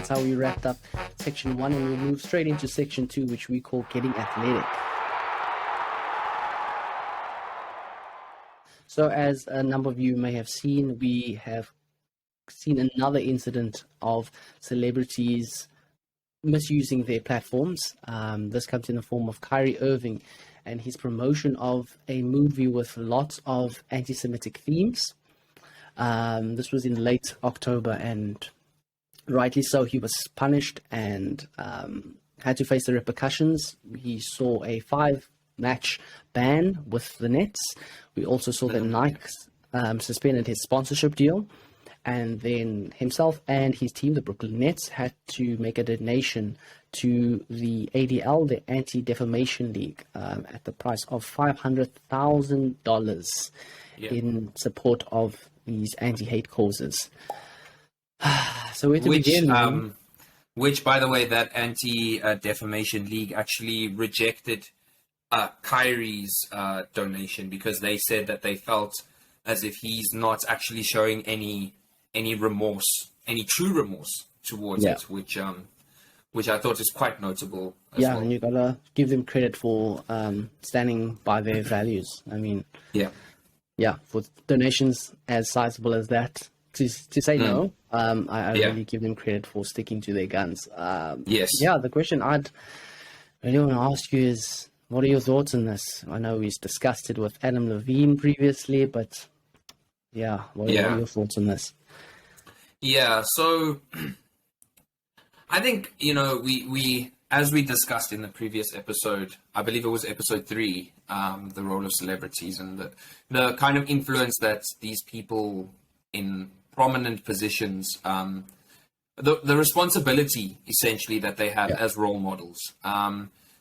that's how we wrapped up section 1, and we'll move straight into section 2, which we call Getting Athletic. So as a number of you may have seen, we have seen another incident of celebrities misusing their platforms. This comes in the form of Kyrie Irving and his promotion of a movie with lots of anti-Semitic themes. This was in late October, and rightly so, he was punished and had to face the repercussions. He saw a 5-match ban with the Nets. We also saw that Nike suspended his sponsorship deal, and then himself and his team, the Brooklyn Nets, had to make a donation to the ADL, the Anti-Defamation League, at the price of $500,000 in support of these anti-hate causes. So where to begin? Which, by the way, that Anti-Defamation League actually rejected Kyrie's donation because they said that they felt as if he's not actually showing any remorse, any true remorse towards it, which I thought is quite notable as well. And you gotta give them credit for standing by their values. I mean, for donations as sizable as that, to say no, I really give them credit for sticking to their guns. The question I'd really want to ask you is, what are your thoughts on this? I know we've discussed it with Adam Levine previously, but what are your thoughts on this? So I think, we as we discussed in the previous episode, I believe it was episode 3, the role of celebrities and the kind of influence that these people in prominent positions, the responsibility essentially that they have as role models.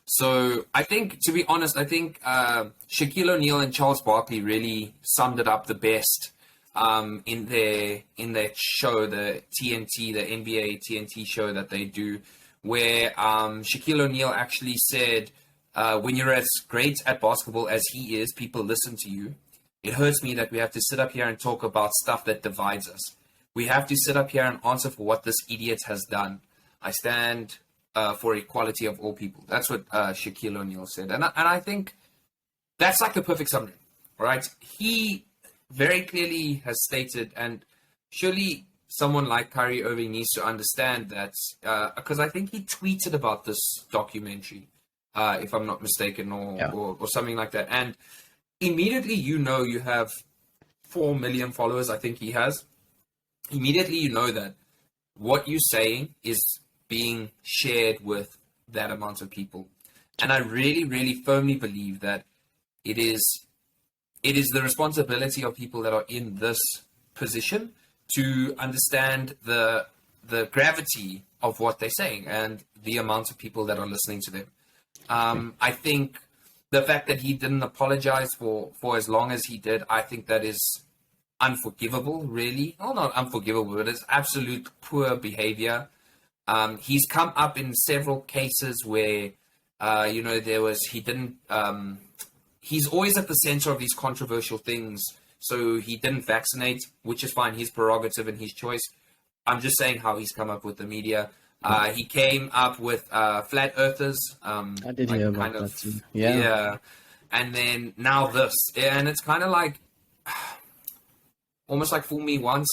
So I think, to be honest, Shaquille O'Neal and Charles Barkley really summed it up the best in their show, the TNT, the NBA TNT show that they do, where Shaquille O'Neal actually said, when you're as great at basketball as he is, people listen to you. It hurts me that we have to sit up here and talk about stuff that divides us. We have to sit up here and answer for what this idiot has done. I stand for equality of all people. That's what Shaquille O'Neal said. And I think that's like the perfect summary, right? He very clearly has stated, and surely someone like Kyrie Irving needs to understand that, because I think he tweeted about this documentary, if I'm not mistaken, or something like that. And immediately, you have 4 million followers, I think he has. Immediately, you know that what you're saying is being shared with that amount of people. And I really, really firmly believe that it is the responsibility of people that are in this position to understand the gravity of what they're saying and the amount of people that are listening to them. I think the fact that he didn't apologize for as long as he did, I think that is unforgivable, really. Well, not unforgivable, but it's absolute poor behavior. He's come up in several cases where, he's always at the center of these controversial things. So he didn't vaccinate, which is fine. His prerogative and his choice. I'm just saying how he's come up with the media. He came up with flat earthers. I did hear about that too. Yeah. And then now this. And it's kind of like, almost like fool me once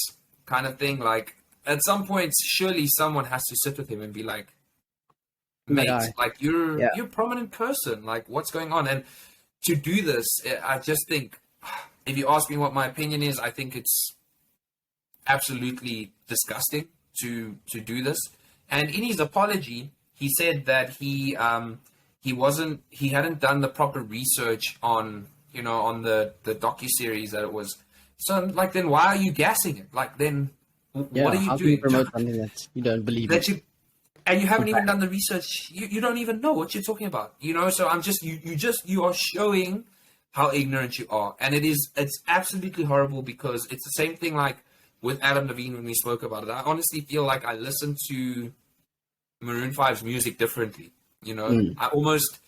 kind of thing. Like, at some point, surely someone has to sit with him and be like, mate, like, you're a prominent person. Like, what's going on? And to do this, I just think, if you ask me what my opinion is, I think it's absolutely disgusting to do this. And in his apology, he said that he hadn't done the proper research on the docuseries that it was. So, like, then why are you gassing it? Like, then what are you doing? Can you promote something that you don't believe in? And you haven't even done the research. You don't even know what you're talking about. So I'm just you are showing how ignorant you are, and it's absolutely horrible, because it's the same thing like with Adam Levine when we spoke about it. I honestly feel like I listen to Maroon 5's music differently. I almost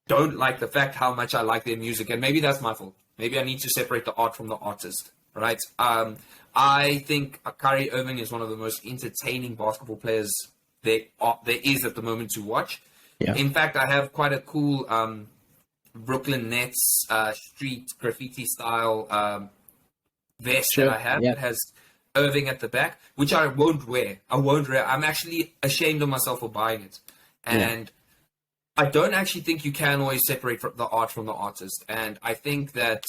don't like the fact how much I like their music, and maybe that's my fault. Maybe I need to separate the art from the artist, right? I think Kyrie Irving is one of the most entertaining basketball players there is at the moment to watch. Yeah. In fact, I have quite a cool Brooklyn Nets street graffiti style vest Sure. that I have Yeah. that has Irving at the back, which I won't wear. I'm actually ashamed of myself for buying it. And I don't actually think you can always separate the art from the artist. And I think that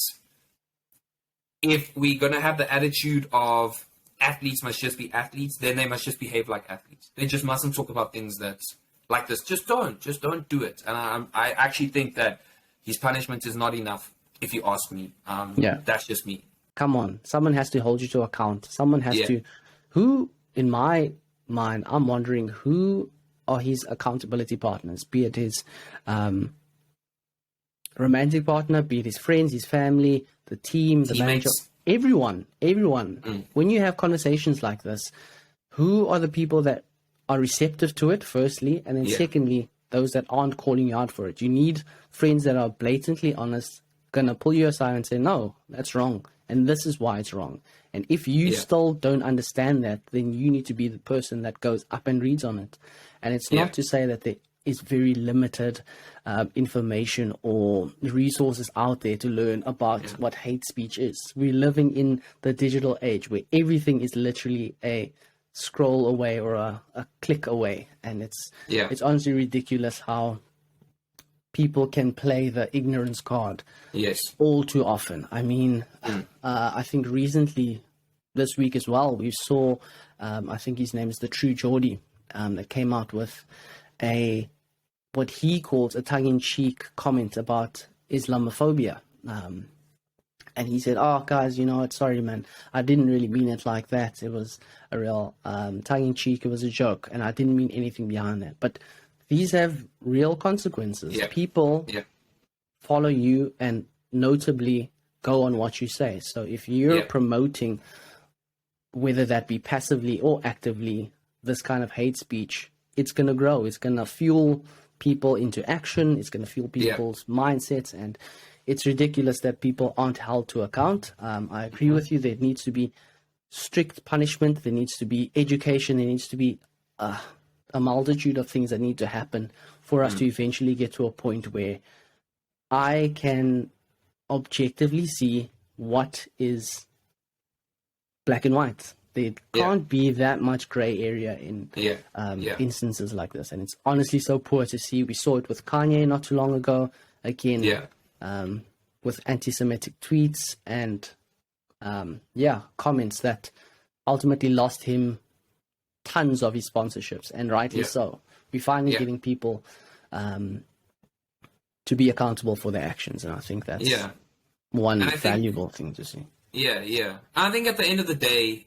if we're going to have the attitude of athletes must just be athletes, then they must just behave like athletes. They just mustn't talk about things that like this. Just don't do it. And I actually think that his punishment is not enough, if you ask me. That's just me. Come on, someone has to hold you to account. Someone has to, who, in my mind, I'm wondering who are his accountability partners, be it his romantic partner, be it his friends, his family, the team, the manager, everyone. When you have conversations like this, who are the people that are receptive to it, firstly, and then secondly, those that aren't calling you out for it? You need friends that are blatantly honest, gonna pull you aside and say, no, that's wrong, and this is why it's wrong. And if you still don't understand that, then you need to be the person that goes up and reads on it. And it's not to say that there is very limited information or resources out there to learn about what hate speech is. We're living in the digital age where everything is literally a scroll away or a click away. And it's honestly ridiculous how people can play the ignorance card all too often. I mean, I think recently, this week as well, we saw, I think his name is the True Geordie, that came out with what he calls a tongue-in-cheek comment about Islamophobia. And he said, oh, guys, you know what, sorry, man, I didn't really mean it like that. It was a real tongue-in-cheek, it was a joke, and I didn't mean anything behind that. But these have real consequences. People follow you and notably go on what you say. So if you're promoting, whether that be passively or actively, this kind of hate speech, it's going to grow. It's going to fuel people into action. It's going to fuel people's mindsets. And it's ridiculous that people aren't held to account. I agree with you. There needs to be strict punishment. There needs to be education. There needs to be a multitude of things that need to happen for us to eventually get to a point where I can objectively see what is black and white. There can't be that much gray area in instances like this. And it's honestly so poor to see. We saw it with Kanye not too long ago, again, with anti-Semitic tweets and, comments that ultimately lost him tons of his sponsorships, and rightly so. We're finally getting people to be accountable for their actions, and I think that's one valuable thing to see. I think at the end of the day,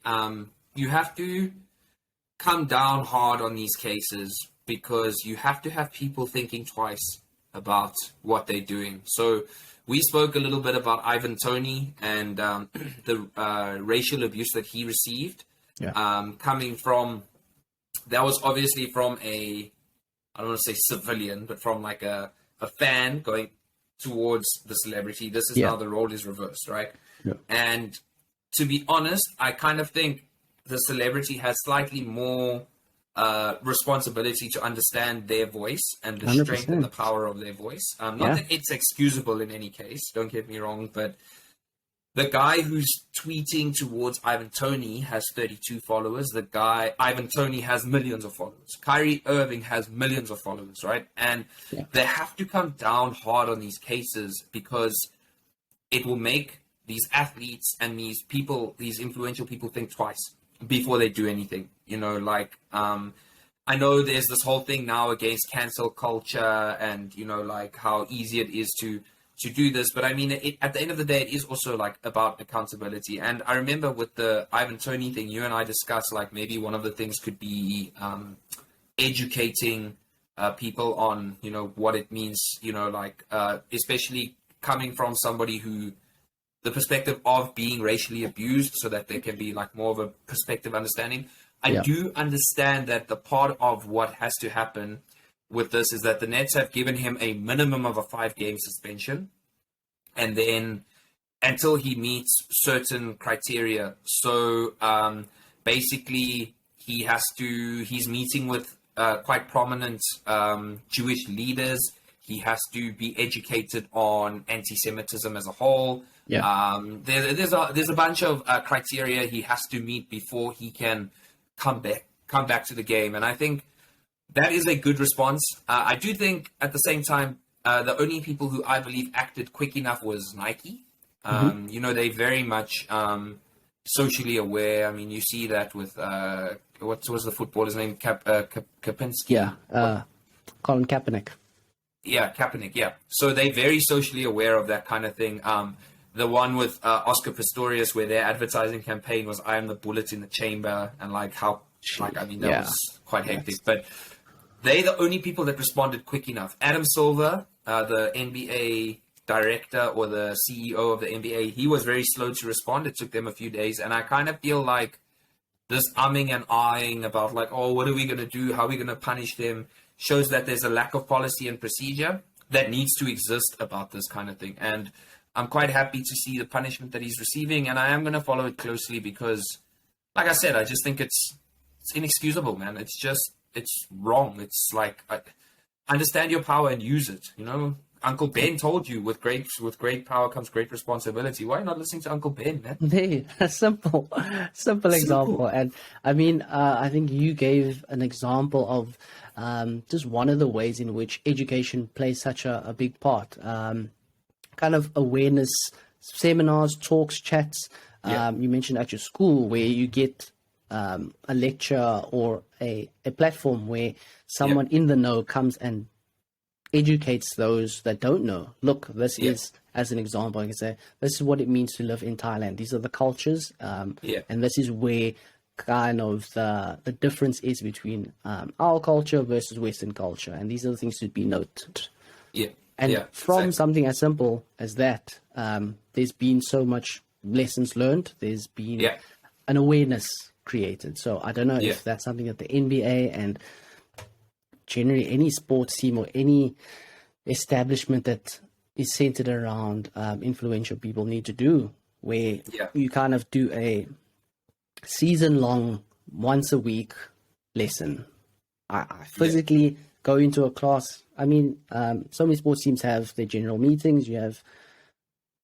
you have to come down hard on these cases because you have to have people thinking twice about what they're doing. So we spoke a little bit about Ivan Toney and the racial abuse that he received. Coming from, that was obviously from I don't want to say civilian, but from like a fan going towards the celebrity. This is now the role is reversed, right? And to be honest, I kind of think the celebrity has slightly more responsibility to understand their voice and the 100%. Strength and the power of their voice. Not that it's excusable in any case, don't get me wrong, but the guy who's tweeting towards Ivan Toney has 32 followers. The guy, Ivan Toney, has millions of followers. Kyrie Irving has millions of followers, right? And they have to come down hard on these cases because it will make these athletes and these people, these influential people, think twice before they do anything. You know, like, I know there's this whole thing now against cancel culture and, you know, like how easy it is to do this, but I mean, at the end of the day, it is also like about accountability. And I remember with the Ivan Toney thing, you and I discussed like maybe one of the things could be educating people on, you know, what it means, you know, like especially coming from somebody who, the perspective of being racially abused, so that there can be like more of a perspective understanding. I do understand that the part of what has to happen with this is that the Nets have given him a minimum of a 5-game suspension, and then until he meets certain criteria. So basically he's meeting with quite prominent Jewish leaders. He has to be educated on anti-Semitism as a whole. Yeah. There's a bunch of criteria he has to meet before he can come back to the game, and I think that is a good response. I do think at the same time, the only people who I believe acted quick enough was Nike. They very much socially aware. I mean, you see that with what was the footballer's name? Kapinski. Yeah. Colin Kaepernick. Yeah, Kaepernick. Yeah. So they're very socially aware of that kind of thing. The one with Oscar Pistorius, where their advertising campaign was "I am the bullet in the chamber," and that was quite hectic. But they're the only people that responded quick enough. Adam Silver, the NBA director or the CEO of the NBA, he was very slow to respond. It took them a few days, and I kind of feel like this umming and ahhing about what are we going to do? How are we going to punish them? Shows that there's a lack of policy and procedure that needs to exist about this kind of thing. And I'm quite happy to see the punishment that he's receiving, and I am going to follow it closely because, like I said, I just think it's inexcusable, man. It's wrong. It's like, understand your power and use it. Uncle Ben told you with great power comes great responsibility. Why are you not listening to Uncle Ben, man? Hey, a simple example. And I mean, I think you gave an example of just one of the ways in which education plays such a big part. Kind of awareness seminars, talks, chats. You mentioned at your school where you get a lecture or a platform where someone in the know comes and educates those that don't know. Look, this is, as an example, I can say, this is what it means to live in Thailand. These are the cultures, and this is where kind of the difference is between our culture versus Western culture, and these are the things to be noted. From something as simple as that, there's been so much lessons learned. There's been an awareness created. So I don't know if that's something that the NBA and generally any sports team or any establishment that is centered around influential people need to do, where you kind of do a season-long, once-a-week lesson. I physically go into a class. I mean, so many sports teams have their general meetings, you have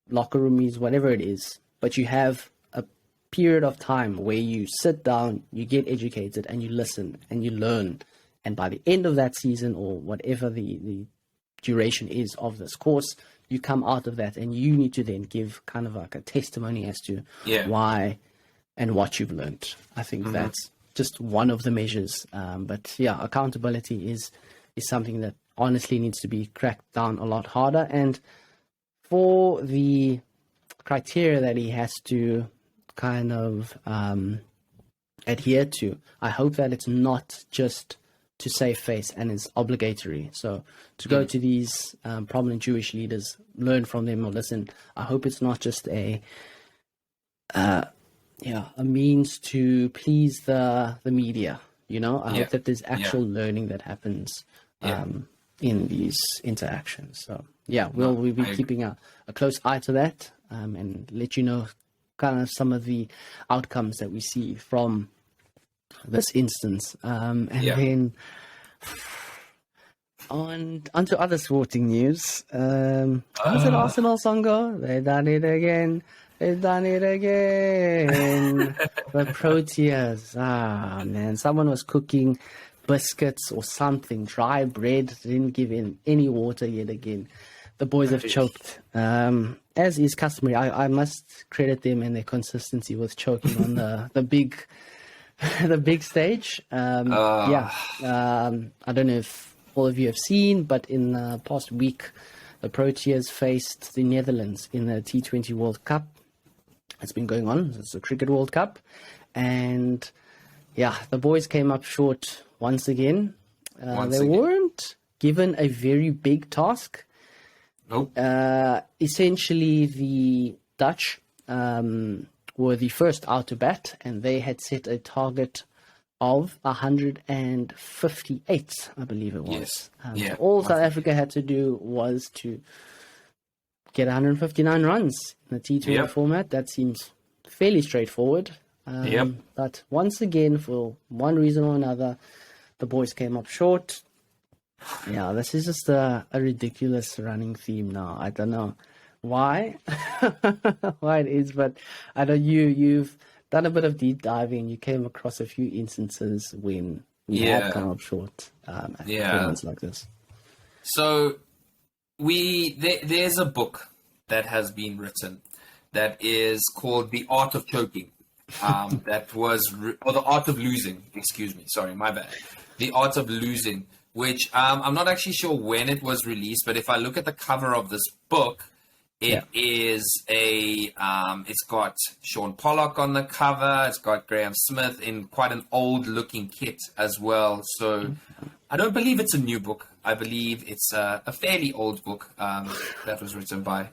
locker room meetings, whatever it is, but you have a period of time where you sit down, you get educated, and you listen, and you learn. And by the end of that season, or whatever the duration is of this course, you come out of that and you need to then give kind of like a testimony as to why and what you've learned. I think that's just one of the measures. But accountability is something that honestly needs to be cracked down a lot harder. And for the criteria that he has to kind of adhere to, I hope that it's not just to save face and it's obligatory. So to go to these prominent Jewish leaders, learn from them or listen, I hope it's not just a means to please the media. I hope that there's actual learning that happens in these interactions. So we'll be keeping a close eye to that and let you know kind of some of the outcomes that we see from this instance. Then onto other sporting news. How's an Arsenal song go? They done it again. They've done it again. The Proteas. Man. Someone was cooking biscuits or something, dry bread, didn't give in any water yet again. The boys have choked. As is customary, I must credit them and their consistency with choking on the big stage. I don't know if all of you have seen, but in the past week, the Proteas faced the Netherlands in the T20 World Cup. It's been going on. It's a Cricket World Cup. And the boys came up short once again. They weren't given a very big task. Nope. Essentially, the Dutch were the first out to bat, and they had set a target of 158, I believe it was. So all South Africa had to do was to get 159 runs in the T20 format. That seems fairly straightforward. But once again, for one reason or another, the boys came up short. Yeah, this is just a ridiculous running theme now. I don't know why, why it is, but I know you've done a bit of deep diving. You came across a few instances when we have come up short at tournaments like this. So there's a book that has been written that is called The Art of Choking. Or The Art of Losing. Excuse me. Sorry, my bad. The Art of Losing, which I'm not actually sure when it was released, but if I look at the cover of this book, it's got Sean Pollock on the cover. It's got Graham Smith in quite an old looking kit as well. So I don't believe it's a new book. I believe it's a fairly old book that was written by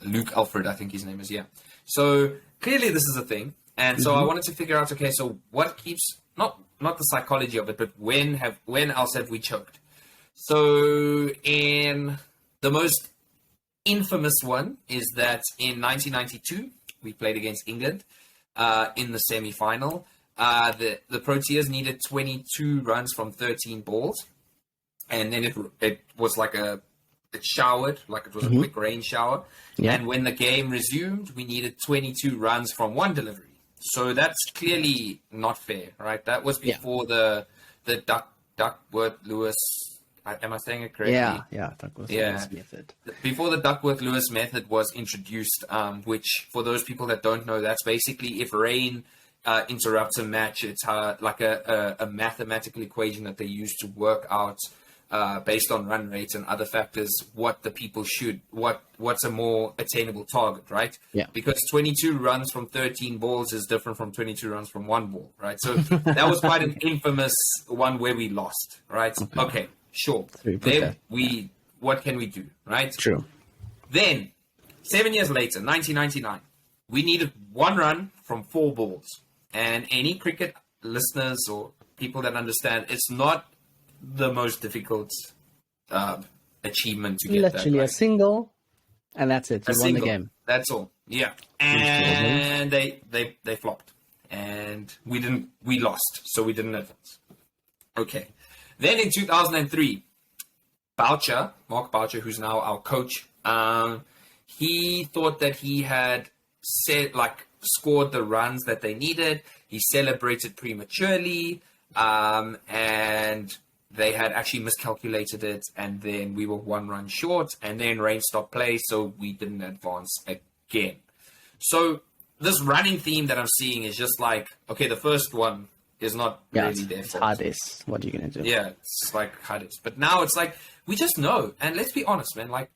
Luke Alfred, I think his name is. Yeah. So clearly this is a thing. And so I wanted to figure out, okay, so what keeps, not the psychology of it, but when else have we choked? So in the most infamous one is that in 1992, we played against England in the semi-final. The Proteas needed 22 runs from 13 balls. And then it was like it showered, like it was a quick rain shower. Yeah. And when the game resumed, we needed 22 runs from one delivery. So that's clearly not fair, right? That was before the Duckworth-Lewis. Am I saying it correctly? Yeah, Duckworth-Lewis method. Before the Duckworth-Lewis method was introduced, which for those people that don't know, that's basically if rain interrupts a match, it's like a mathematical equation that they use to work out based on run rates and other factors, what the people what's a more attainable target, right? Yeah. Because 22 runs from 13 balls is different from 22 runs from one ball, right? So that was quite an infamous one where we lost, right? Okay, sure. What can we do, right? True. Then, 7 years later, 1999, we needed one run from 4 balls. And any cricket listeners or people that understand, it's not the most difficult achievement to get literally that right. A single, and that's it. You won the game. That's all. Yeah, and they flopped, and we lost, so we didn't advance. Okay, then in 2003, Mark Boucher, who's now our coach, he thought that he had scored the runs that they needed. He celebrated prematurely, and they had actually miscalculated it, and then we were 1 run short, and then rain stopped play, so we didn't advance again. So this running theme that I'm seeing is just like, okay, the first one is not really their fault. Hardest. What are you going to do? Yeah, it's like hardest. But now it's like, we just know, and let's be honest, man, like,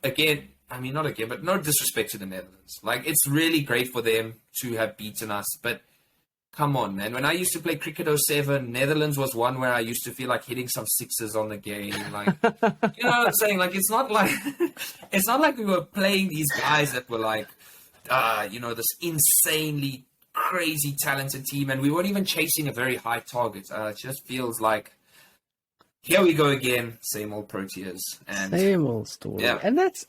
again, I mean, not again, but no disrespect to the Netherlands. Like, it's really great for them to have beaten us, but come on, man. When I used to play Cricket 07, Netherlands was one where I used to feel like hitting some sixes on the game. Like, you know what I'm saying? Like, it's not like we were playing these guys that were like, this insanely crazy talented team, and we weren't even chasing a very high target. It just feels like, here we go again, same old Proteas. And same old story. Yeah. And that's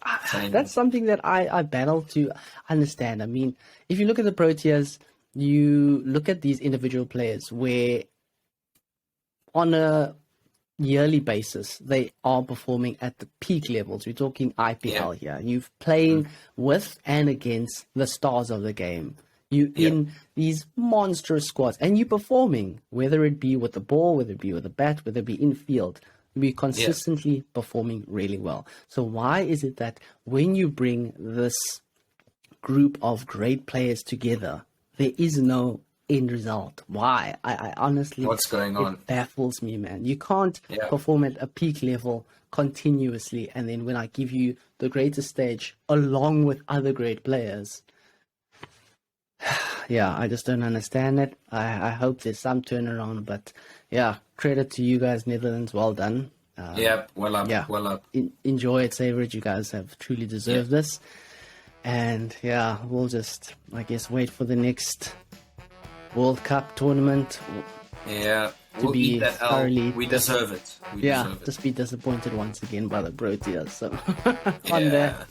something that I battle to understand. I mean, if you look at the Proteas, you look at these individual players where on a yearly basis, they are performing at the peak levels. We're talking IPL here. You're playing with and against the stars of the game. You in these monstrous squads, and you're performing, whether it be with the ball, whether it be with the bat, whether it be in field, you're consistently performing really well. So why is it that when you bring this group of great players together, there is no end result? Why? I honestly, what's going on? It baffles me, man. You can't perform at a peak level continuously, and then when I give you the greatest stage along with other great players, I just don't understand it. I hope there's some turnaround, but credit to you guys, Netherlands. Well done. Well up. Enjoy it, savor it. You guys have truly deserved this. And we'll just, I guess, wait for the next World Cup tournament. We'll eat that L. We deserve it. Just be disappointed once again by the Proteas. So on that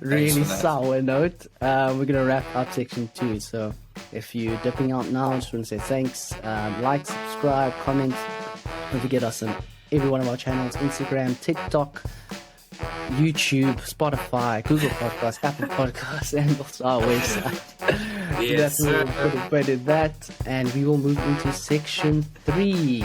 really sour note, we're going to wrap up section 2. So if you're dipping out now, I just want to say thanks. Like, subscribe. subscribe, comment. Don't forget us on every one of our channels: Instagram, TikTok, YouTube, Spotify, Google Podcasts, Apple Podcasts, and also our website. Yes, That's where we'll put it that, and we will move into section 3.